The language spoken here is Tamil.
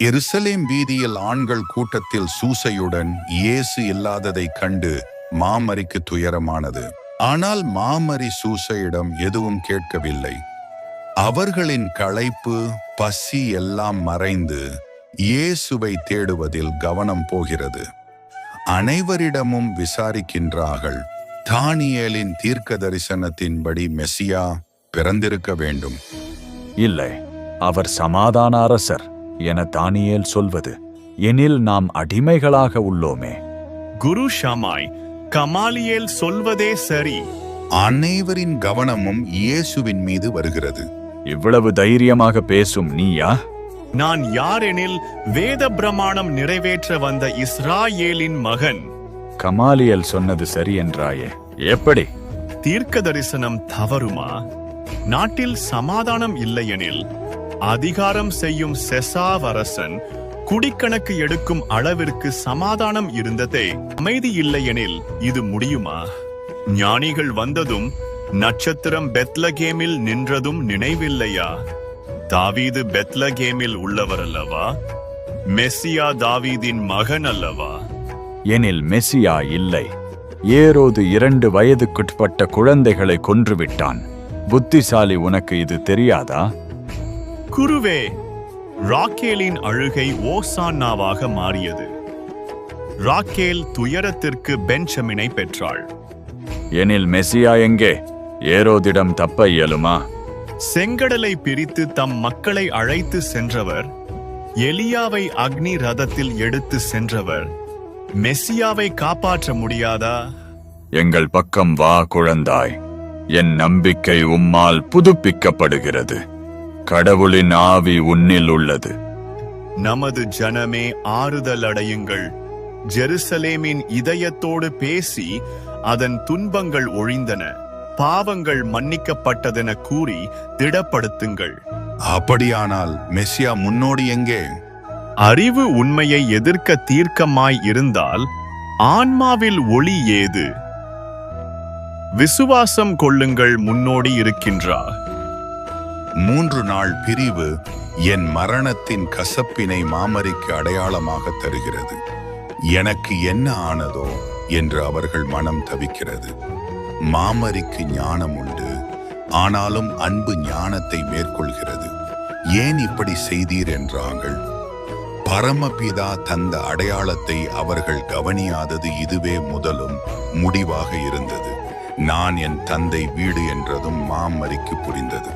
எருசலேம் வீதியில் ஆண்கள் கூட்டத்தில் சூசையுடன் இயேசு இல்லாததைக் கண்டு மாமரிக்கு துயரமானது. ஆனால் மாமரி சூசையிடம் எதுவும் கேட்கவில்லை. அவர்களின் களைப்பு, பசி எல்லாம் மறைந்து இயேசுவை தேடுவதில் கவனம் போகிறது. அனைவரிடமும் விசாரிக்கின்றார்கள். தானியேலின் தீர்க்க தரிசனத்தின்படி மெசியா பிறந்திருக்க வேண்டும். இல்லை, அவர் சமாதான அரசர் என தானியேல் சொல்வது, எனில் நாம் அடிமைகளாக உள்ளோமே. குரு ஷமாய், கமாலியேல் சொல்வதே சரி. அனைவரின் கவனமும் இயேசுவின் மீது வருகிறது. இவ்வளவு தைரியமாக பேசும் நீயா? நான் யாரெனில் வேத பிரமாணம் நிறைவேற்ற வந்த இஸ்ராயேலின் மகன். கமாலியல் சொன்னது சரி என்றாயே, எப்படி? தீர்க்க தரிசனம் தவறுமா? நாட்டில் சமாதானம் இல்லையெனில் அதிகாரம் செய்யும் செசாவரசன் குடிக்கணக்கு எடுக்கும் அளவிற்கு சமாதானம் இருந்ததே. அமைதி இல்லையெனில் இது முடியுமா? ஞானிகள் வந்ததும் நட்சத்திரம் பெத்லகேமில் நின்றதும் நினைவில்லையா? தாவீது பெத்லகேமில் உள்ளவர் அல்லவா? மெஸ்ஸியா தாவீதின் மகன் அல்லவா? எனில் மெசியா இல்லை. ஏரோது 2 வயதுக்குட்பட்ட குழந்தைகளை கொன்றுவிட்டான். புத்திசாலி, உனக்கு இது தெரியாதா? குருவே, ராக்கேலின் அழுகை ஓசான்னாவாக மாறியது. ராக்கேல் துயரத்திற்கு பென்ஜமினை பெற்றாள். எனில் மெசியா எங்கே? ஏரோதிடம் தப்ப இயலுமா? செங்கடலை பிரித்து தம் மக்களை அழைத்து சென்றவர், எலியாவை அக்னி ரதத்தில் எடுத்து சென்றவர், மெசியாவை காப்பாற்ற முடியாதா? எங்கள் பக்கம் வா குழந்தாய், என் நம்பிக்கை உம்மால் புதுப்பிக்கப்படுகிறது. கடவுளின் ஆவி உன்னில் உள்ளது. நமது ஜனமே, ஆறுதல் அடையுங்கள். ஜெருசலேமின் இதயத்தோடு பேசி அதன் துன்பங்கள் ஒழிந்தன, பாவங்கள் மன்னிக்கப்பட்டதென கூறி திடப்படுத்துங்கள். அப்படியானால் மெசியா முன்னோடி எங்கே? அறிவு உண்மையை எதிர்க்க தீர்க்கமாய் இருந்தால் ஆன்மாவில் ஒளி ஏது? விசுவாசம் கொள்ளுங்கள், முன்னோடி இருக்கின்றார். 3 நாள் பிரிவு என் மரணத்தின் கசப்பினை மாமரிக்கு அடையாளமாக தருகிறது. எனக்கு என்ன ஆனதோ என்று அவர்கள் மனம் தவிக்கிறது. மாமரிக்கு ஞானம் உண்டு, ஆனாலும் அன்பு ஞானத்தை மேற்கொள்கிறது. ஏன் இப்படி செய்தீர் என்றார்கள். பரமபிதா தந்த அடையாளத்தை அவர்கள் கவனியாதது இதுவே முதலும் முடிவாக இருந்தது. நான் என் தந்தை வீடு என்றதும் மாமரிக்கு புரிந்தது.